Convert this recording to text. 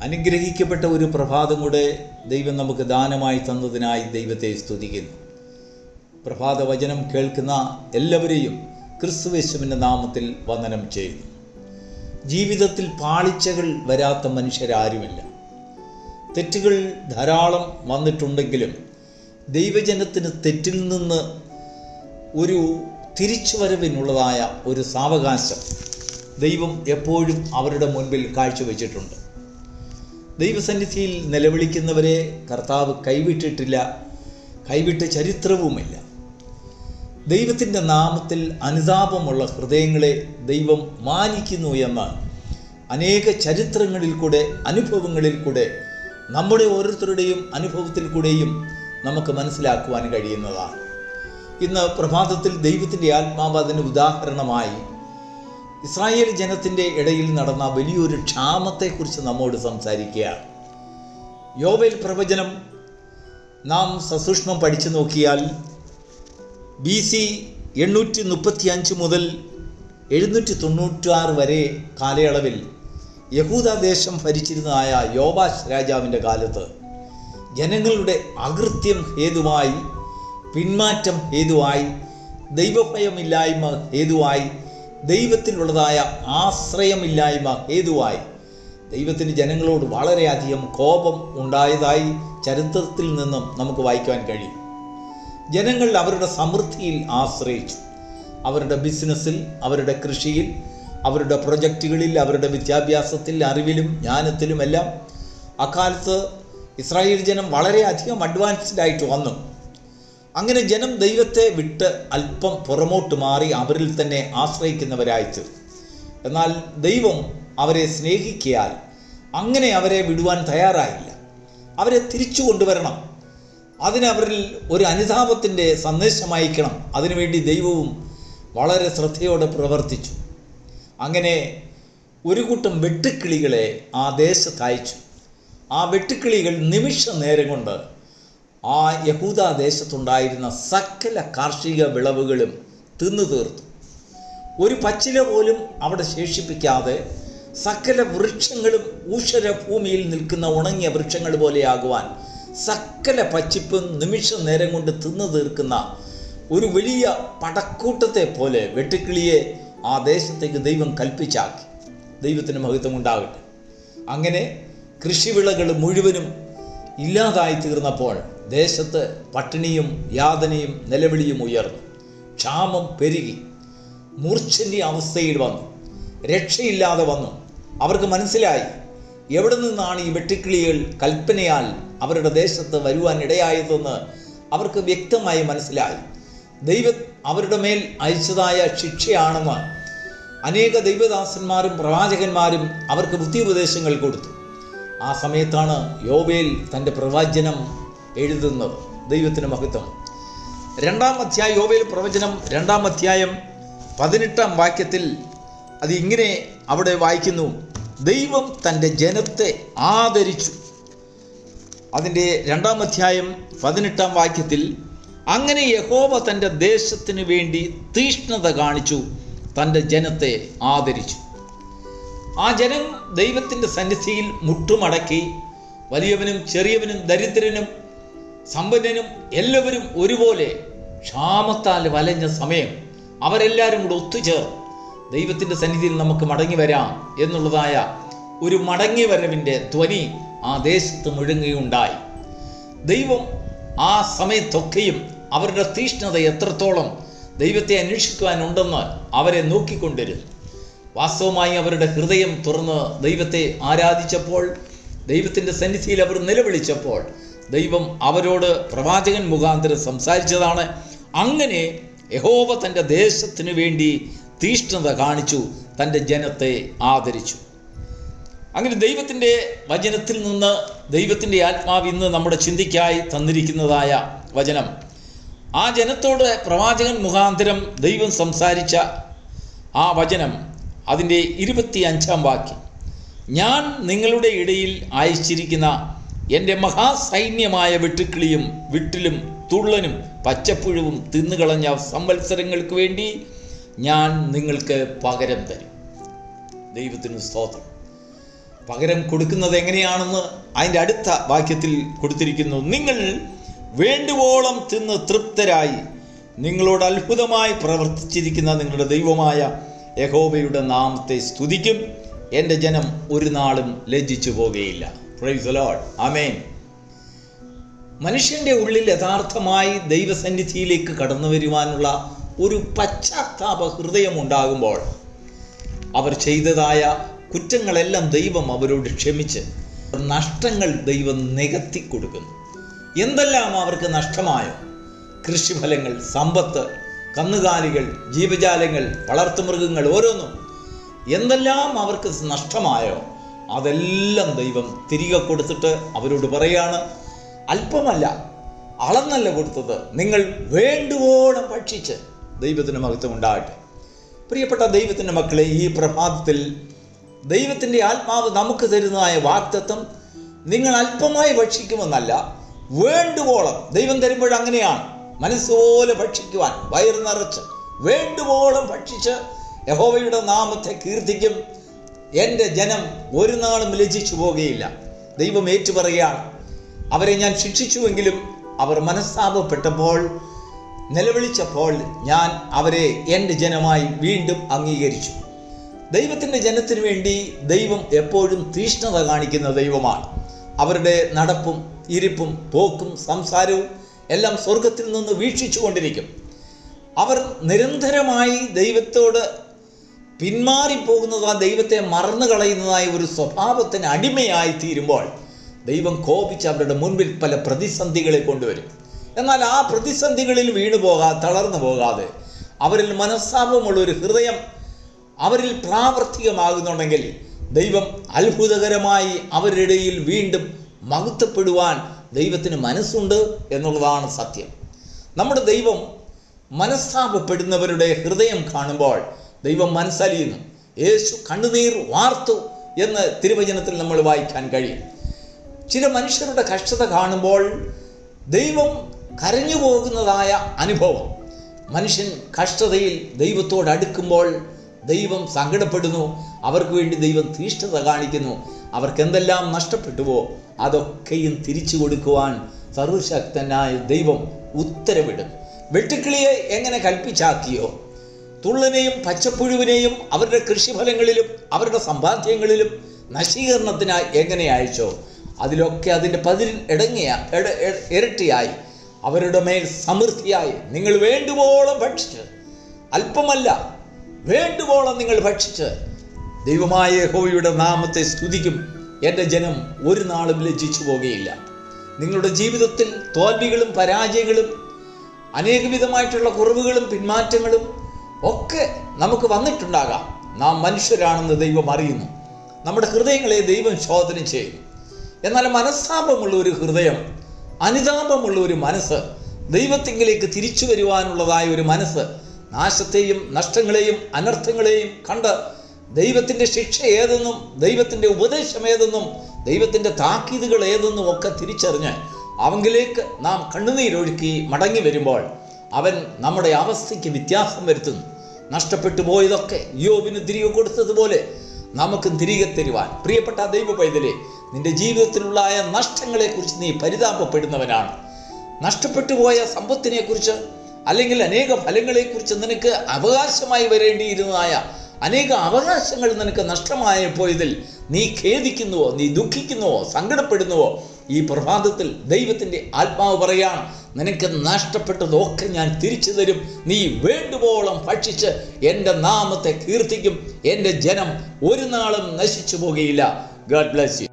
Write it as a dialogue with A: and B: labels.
A: അനുഗ്രഹിക്കപ്പെട്ട ഒരു പ്രഭാതം കൂടെ ദൈവം നമുക്ക് ദാനമായി തന്നതിനായി ദൈവത്തെ സ്തുതിക്കുന്നു. പ്രഭാത വചനം കേൾക്കുന്ന എല്ലാവരെയും ക്രിസ്തുയേശുവിൻ്റെ നാമത്തിൽ വന്ദനം ചെയ്യുന്നു. ജീവിതത്തിൽ പാളിച്ചകൾ വരാത്ത മനുഷ്യരാരുമില്ല. തെറ്റുകൾ ധാരാളം വന്നിട്ടുണ്ടെങ്കിലും ദൈവജനത്തിന് തെറ്റിൽ നിന്ന് ഒരു തിരിച്ചുവരവിനുള്ളതായ ഒരു സാവകാശം ദൈവം എപ്പോഴും അവരുടെ മുൻപിൽ കാഴ്ചവെച്ചിട്ടുണ്ട്. ദൈവസന്നിധിയിൽ നിലവിളിക്കുന്നവരെ കർത്താവ് കൈവിട്ടിട്ടില്ല, കൈവിട്ട ചരിത്രവുമില്ല. ദൈവത്തിൻ്റെ നാമത്തിൽ അനുതാപമുള്ള ഹൃദയങ്ങളെ ദൈവം മാനിക്കുന്നു എന്ന് അനേക ചരിത്രങ്ങളിൽ കൂടെ, അനുഭവങ്ങളിൽ കൂടെ, നമ്മുടെ ഓരോരുത്തരുടെയും അനുഭവത്തിൽ കൂടെയും നമുക്ക് മനസ്സിലാക്കുവാൻ കഴിയുന്നതാണ്. ഇന്ന് പ്രഭാതത്തിൽ ദൈവത്തിൻ്റെ ആത്മാവ് അതിന് ഉദാഹരണമായി ഇസ്രായേൽ ജനത്തിൻ്റെ ഇടയിൽ നടന്ന വലിയൊരു ക്ഷാമത്തെക്കുറിച്ച് നമ്മോട് സംസാരിക്കുകയാണ്. യോവേൽ പ്രവചനം നാം സസൂക്ഷ്മം പഠിച്ചു നോക്കിയാൽ BC 835 മുതൽ 796 വരെ കാലയളവിൽ യഹൂദദേശം ഭരിച്ചിരുന്നതായ യോവാശ് രാജാവിൻ്റെ കാലത്ത് ജനങ്ങളുടെ അകൃത്യം ഹേതുവായി, പിന്മാറ്റം ഹേതുവായി, ദൈവഭയമില്ലായ്മ ഹേതുവായി, ദൈവത്തിലുള്ളതായ ആശ്രയമില്ലായ്മ ഹേതുവായി ദൈവത്തിന് ജനങ്ങളോട് വളരെയധികം കോപം ഉണ്ടായതായി ചരിത്രത്തിൽ നിന്നും നമുക്ക് വായിക്കുവാൻ കഴിയും. ജനങ്ങൾ അവരുടെ സമൃദ്ധിയിൽ ആശ്രയിച്ചു. അവരുടെ ബിസിനസ്സിൽ, അവരുടെ കൃഷിയിൽ, അവരുടെ പ്രൊജക്റ്റുകളിൽ, അവരുടെ വിദ്യാഭ്യാസത്തിൽ, അറിവിലും ജ്ഞാനത്തിലുമെല്ലാം അക്കാലത്ത് ഇസ്രായേൽ ജനം വളരെയധികം അഡ്വാൻസ്ഡ് ആയിട്ട് വന്നു. അങ്ങനെ ജനം ദൈവത്തെ വിട്ട് അല്പം പുറമോട്ട് മാറി അവരിൽ തന്നെ ആശ്രയിക്കുന്നവരായിട്ട്. എന്നാൽ ദൈവം അവരെ സ്നേഹിക്കിയാൽ അങ്ങനെ അവരെ വിടുവാൻ തയ്യാറായില്ല. അവരെ തിരിച്ചു കൊണ്ടുവരണം. അതിനവരിൽ ഒരു അനുതാപത്തിൻ്റെ സന്ദേശം അയക്കണം. അതിനുവേണ്ടി ദൈവവും വളരെ ശ്രദ്ധയോടെ പ്രവർത്തിച്ചു. അങ്ങനെ ഒരു കൂട്ടം വെട്ടുക്കിളികളെ ആ ദേശത്ത് അയച്ചു. ആ വെട്ടുക്കിളികൾ നിമിഷ നേരം കൊണ്ട് ആ യഹൂദദേശത്തുണ്ടായിരുന്ന സകല കാർഷിക വിളവുകളും തിന്നു തീർത്തു. ഒരു പച്ചില പോലും അവിടെ ശേഷിപ്പിക്കാതെ സകല വൃക്ഷങ്ങളും ഊഷര ഭൂമിയിൽ നിൽക്കുന്ന ഉണങ്ങിയ വൃക്ഷങ്ങൾ പോലെയാകുവാൻ സകല പച്ചിപ്പും നിമിഷ നേരം കൊണ്ട് തിന്നു തീർക്കുന്ന ഒരു വലിയ പടക്കൂട്ടത്തെ പോലെ വെട്ടുക്കിളിയെ ആ ദേശത്തേക്ക് ദൈവം കൽപ്പിച്ചാക്കി. ദൈവത്തിന് മഹത്വം ഉണ്ടാകട്ടെ. അങ്ങനെ കൃഷിവിളകൾ മുഴുവനും ഇല്ലാതായി തീർന്നപ്പോൾ ദേശത്ത് പട്ടിണിയും യാതനയും നിലവിളിയും ഉയർന്നു. ക്ഷാമം പെരുകി, മൂർച്ഛൻ്റെ അവസ്ഥയിൽ വന്നു, രക്ഷയില്ലാതെ വന്നു. അവർക്ക് മനസ്സിലായി എവിടെ നിന്നാണ് ഈ വെട്ടുക്കിളികൾ കൽപ്പനയാൽ അവരുടെ ദേശത്ത് വരുവാൻ ഇടയായതെന്ന് അവർക്ക് വ്യക്തമായി മനസ്സിലായി. ദൈവം അവരുടെ മേൽ അയച്ചതായ ശിക്ഷയാണെന്ന് അനേക ദൈവദാസന്മാരും പ്രവാചകന്മാരും അവർക്ക് ബുദ്ധിയുപദേശങ്ങൾ കൊടുത്തു. ആ സമയത്താണ് യോവേൽ തൻ്റെ പ്രവചനം എഴുതുന്നത്. ദൈവത്തിന് മഹത്വം. 2-ാം അധ്യായം, യോവേൽ പ്രവചനം 2-ാം അധ്യായം 18-ാം വാക്യത്തിൽ അത് ഇങ്ങനെ അവിടെ വായിക്കുന്നു: ദൈവം തൻ്റെ ജനത്തെ ആദരിച്ചു. അതിൻ്റെ 2-ാം അധ്യായം 18-ാം വാക്യത്തിൽ അങ്ങനെ യഹോവ തൻ്റെ ദേശത്തിന് വേണ്ടി തീഷ്ണത കാണിച്ചു, തൻ്റെ ജനത്തെ ആദരിച്ചു. ആ ജനം ദൈവത്തിൻ്റെ സന്നിധിയിൽ മുട്ടുമടക്കി, വലിയവനും ചെറിയവനും ദരിദ്രനും സമ്പന്നനും എല്ലാവരും ഒരുപോലെ ക്ഷാമത്താൽ വലഞ്ഞ സമയം അവരെല്ലാവരും കൂടെ ഒത്തുചേർന്ന് ദൈവത്തിൻ്റെ സന്നിധിയിൽ നമുക്ക് മടങ്ങി വരാം എന്നുള്ളതായ ഒരു മടങ്ങി വരവിൻ്റെ ധ്വനി ആ ദേശത്ത് മുഴങ്ങുകയുണ്ടായി. ദൈവം ആ സമയത്തൊക്കെയും അവരുടെ തീഷ്ണത എത്രത്തോളം ദൈവത്തെ അന്വേഷിക്കുവാനുണ്ടെന്ന് അവരെ നോക്കിക്കൊണ്ടിരുന്നു. വാസ്തവമായി അവരുടെ ഹൃദയം തുറന്ന് ദൈവത്തെ ആരാധിച്ചപ്പോൾ, ദൈവത്തിൻ്റെ സന്നിധിയിൽ അവർ നിലവിളിച്ചപ്പോൾ ദൈവം അവരോട് പ്രവാചകൻ മുഖാന്തരം സംസാരിച്ചതാണ്. അങ്ങനെ യഹോവ തൻ്റെ ദേശത്തിന് വേണ്ടി തീഷ്ണത കാണിച്ചു, തൻ്റെ ജനത്തെ ആദരിച്ചു. അങ്ങനെ ദൈവത്തിൻ്റെ വചനത്തിൽ നിന്ന് ദൈവത്തിൻ്റെ ആത്മാവ് ഇന്ന് നമ്മുടെ ചിന്തയ്ക്കായി തന്നിരിക്കുന്നതായ വചനം, ആ ജനത്തോട് പ്രവാചകൻ മുഖാന്തരം ദൈവം സംസാരിച്ച ആ വചനം, അതിൻ്റെ 25-ാം വാക്യം: ഞാൻ നിങ്ങളുടെ ഇടയിൽ അയച്ചിരിക്കുന്ന എൻ്റെ മഹാസൈന്യമായ വെട്ടുക്കിളിയും വിട്ടിലും തുള്ളനും പച്ചപ്പുഴുവും തിന്നുകളഞ്ഞ സംവത്സരങ്ങൾക്ക് വേണ്ടി ഞാൻ നിങ്ങൾക്ക് പകരം തരും. ദൈവത്തിന് സ്തോത്രം. പകരം കൊടുക്കുന്നത് എങ്ങനെയാണെന്ന് അതിൻ്റെ അടുത്ത വാക്യത്തിൽ കൊടുത്തിരിക്കുന്നു. നിങ്ങൾ വേണ്ടുവോളം തിന്ന് തൃപ്തരായി നിങ്ങളോട് അത്ഭുതമായി പ്രവർത്തിച്ചിരിക്കുന്ന നിങ്ങളുടെ ദൈവമായ യഹോവയുടെ നാമത്തെ സ്തുതിക്കും. എൻ്റെ ജനം ഒരു നാളും ലജ്ജിച്ചു പോകുകയില്ല. Praise the Lord. ആമേൻ. മനുഷ്യൻ്റെ ഉള്ളിൽ യഥാർത്ഥമായി ദൈവസന്നിധിയിലേക്ക് കടന്നു വരുവാനുള്ള ഒരു പശ്ചാത്താപ ഹൃദയം ഉണ്ടാകുമ്പോൾ അവർ ചെയ്തതായ കുറ്റങ്ങളെല്ലാം ദൈവം അവരോട് ക്ഷമിച്ച് നഷ്ടങ്ങൾ ദൈവം നികത്തി കൊടുക്കുന്നു. എന്തെല്ലാം അവർക്ക് നഷ്ടമായോ, കൃഷിഫലങ്ങൾ, സമ്പത്ത്, കന്നുകാലികൾ, ജീവജാലങ്ങൾ, വളർത്തുമൃഗങ്ങൾ, ഓരോന്നും എന്തെല്ലാം അവർക്ക് നഷ്ടമായോ അതെല്ലാം ദൈവം തിരികെ കൊടുത്തിട്ട് അവരോട് പറയാണ്, അല്പമല്ല അളന്നല്ല കൊടുത്തത്, നിങ്ങൾ വേണ്ടുവോളം ഭക്ഷിച്ച്. ദൈവത്തിന് മഹത്വം ഉണ്ടാകട്ടെ. പ്രിയപ്പെട്ട ദൈവത്തിൻ്റെ മക്കളെ, ഈ പ്രഭാതത്തിൽ ദൈവത്തിൻ്റെ ആത്മാവ് നമുക്ക് തരുന്നതായ വാഗ്ദത്തം നിങ്ങൾ അല്പമായി ഭക്ഷിക്കുമെന്നല്ല, വേണ്ടുവോളം. ദൈവം തരുമ്പോഴങ്ങനെയാണ്, മനസ്സുപോലെ ഭക്ഷിക്കുവാൻ, വയറ് നിറച്ച് വേണ്ടുവോളം ഭക്ഷിച്ച് യഹോവയുടെ നാമത്തെ കീർത്തിക്കും. എൻ്റെ ജനം ഒരു നാളും ലജ്ജിച്ചു പോകുകയില്ല. ദൈവം ഏറ്റുപറയുകയാണ്, അവരെ ഞാൻ ശിക്ഷിച്ചുവെങ്കിലും അവർ മനസ്താപപ്പെട്ടപ്പോൾ, നിലവിളിച്ചപ്പോൾ ഞാൻ അവരെ എൻ്റെ ജനമായി വീണ്ടും അംഗീകരിച്ചു. ദൈവത്തിൻ്റെ ജനത്തിന് വേണ്ടി ദൈവം എപ്പോഴും തീഷ്ണത കാണിക്കുന്ന ദൈവമാണ്. അവരുടെ നടപ്പും ഇരിപ്പും പോക്കും സംസാരവും എല്ലാം സ്വർഗത്തിൽ നിന്ന് വീക്ഷിച്ചു കൊണ്ടിരിക്കും. അവർ നിരന്തരമായി ദൈവത്തോട് പിന്മാറിപ്പോകുന്നതാ, ദൈവത്തെ മറന്നു കളയുന്നതായ ഒരു സ്വഭാവത്തിന് അടിമയായി തീരുമ്പോൾ ദൈവം കോപിച്ച് അവരുടെ മുൻപിൽ പല പ്രതിസന്ധികളെ കൊണ്ടുവരും. എന്നാൽ ആ പ്രതിസന്ധികളിൽ വീണുപോകാതെ, തളർന്നു പോകാതെ, അവരിൽ മനസ്താപമുള്ളൊരു ഹൃദയം അവരിൽ പ്രാവർത്തികമാകുന്നുണ്ടെങ്കിൽ ദൈവം അത്ഭുതകരമായി അവരുടെ ഇടയിൽ വീണ്ടും മഹത്വപ്പെടുവാൻ ദൈവത്തിന് മനസ്സുണ്ട് എന്നുള്ളതാണ് സത്യം. നമ്മുടെ ദൈവം മനസ്താപപ്പെടുന്നവരുടെ ഹൃദയം കാണുമ്പോൾ ദൈവം മനസ്സലിയുന്നു. യേശു കണ്ണുനീർ വാർത്തു എന്ന് തിരുവചനത്തിൽ നമ്മൾ വായിക്കാൻ കഴിയും. ചില മനുഷ്യരുടെ കഷ്ടത കാണുമ്പോൾ ദൈവം കരഞ്ഞു പോകുന്നതായ അനുഭവം. മനുഷ്യൻ കഷ്ടതയിൽ ദൈവത്തോട് അടുക്കുമ്പോൾ ദൈവം സങ്കടപ്പെടുന്നു. അവർക്ക് വേണ്ടി ദൈവം തീഷ്ണത കാണിക്കുന്നു. അവർക്ക് എന്തെല്ലാം നഷ്ടപ്പെട്ടുവോ അതൊക്കെയും തിരിച്ചു കൊടുക്കുവാൻ സർവശക്തനായ ദൈവം ഉത്തരവിടും. വെട്ടുക്കിളിയെ എങ്ങനെ കൽപ്പിച്ചാക്കിയോ, തുള്ളനെയും പച്ചപ്പുഴുവിനെയും അവരുടെ കൃഷിഫലങ്ങളിലും അവരുടെ സമ്പാദ്യങ്ങളിലും നശീകരണത്തിനായി എങ്ങനെ അയച്ചോ, അതിലൊക്കെ അതിൻ്റെ ഇരട്ടിയായി അവരുടെ മേൽ സമൃദ്ധിയായി നിങ്ങൾ വേണ്ടുവോളം ഭക്ഷിച്ച്, അല്പമല്ല വേണ്ടുവോളം നിങ്ങൾ ഭക്ഷിച്ച് ദൈവമായ യഹോവയുടെ നാമത്തെ സ്തുതിക്കും. എൻ്റെ ജനം ഒരു നാളും ലജ്ജിച്ചു പോകുകയില്ല. നിങ്ങളുടെ ജീവിതത്തിൽ തോൽവികളും പരാജയങ്ങളും അനേകവിധമായിട്ടുള്ള കുറവുകളും പിന്മാറ്റങ്ങളും ഒക്കെ നമുക്ക് വന്നിട്ടുണ്ടാകാം. നാം മനുഷ്യരാണെന്ന് ദൈവം അറിയുന്നു. നമ്മുടെ ഹൃദയങ്ങളെ ദൈവം ശോധന ചെയ്യുന്നു. എന്നാൽ മനസ്താപമുള്ള ഒരു ഹൃദയം, അനുതാപമുള്ള ഒരു മനസ്സ്, ദൈവത്തിങ്കിലേക്ക് തിരിച്ചു വരുവാനുള്ളതായ ഒരു മനസ്സ്, നാശത്തെയും നഷ്ടങ്ങളെയും അനർത്ഥങ്ങളെയും കണ്ട് ദൈവത്തിൻ്റെ ശിക്ഷ ഏതെന്നും ദൈവത്തിൻ്റെ ഉപദേശം ഏതെന്നും ദൈവത്തിൻ്റെ താക്കീതുകൾ ഏതെന്നും ഒക്കെ തിരിച്ചറിഞ്ഞ് അവങ്കിലേക്ക് നാം കണ്ണുനീരൊഴുക്കി മടങ്ങി വരുമ്പോൾ അവൻ നമ്മുടെ അവസ്ഥയ്ക്ക് വ്യത്യാസം വരുത്തുന്നു. നഷ്ടപ്പെട്ടു പോയതൊക്കെ യോബിന് തിരികെ കൊടുത്തതുപോലെ നമുക്കും തിരികെ തരുവാൻ. പ്രിയപ്പെട്ട ദൈവ പൈതലേ, നിന്റെ ജീവിതത്തിലുള്ള നഷ്ടങ്ങളെക്കുറിച്ച് നീ പരിതാപപ്പെടുന്നവനാണ്. നഷ്ടപ്പെട്ടു പോയ സമ്പത്തിനെക്കുറിച്ച് അല്ലെങ്കിൽ അനേക ഫലങ്ങളെക്കുറിച്ച്, നിനക്ക് അവകാശമായി വരേണ്ടിയിരുന്നതായ അനേക അവകാശങ്ങൾ നിനക്ക് നഷ്ടമായി പോയതിൽ നീ ഖേദിക്കുന്നുവോ, നീ ദുഃഖിക്കുന്നുവോ, സങ്കടപ്പെടുന്നുവോ? ഈ പ്രഭാതത്തിൽ ദൈവത്തിൻ്റെ ആത്മാവ് പറയാണ്, നിനക്ക് നഷ്ടപ്പെട്ടതൊക്കെ ഞാൻ തിരിച്ചു തരും. നീ വേണ്ടുവോളം ഭക്ഷിച്ച് എൻ്റെ നാമത്തെ കീർത്തിക്കും. എൻ്റെ ജനം ഒരു നാളും നശിച്ചു പോകുകയില്ല. God bless you.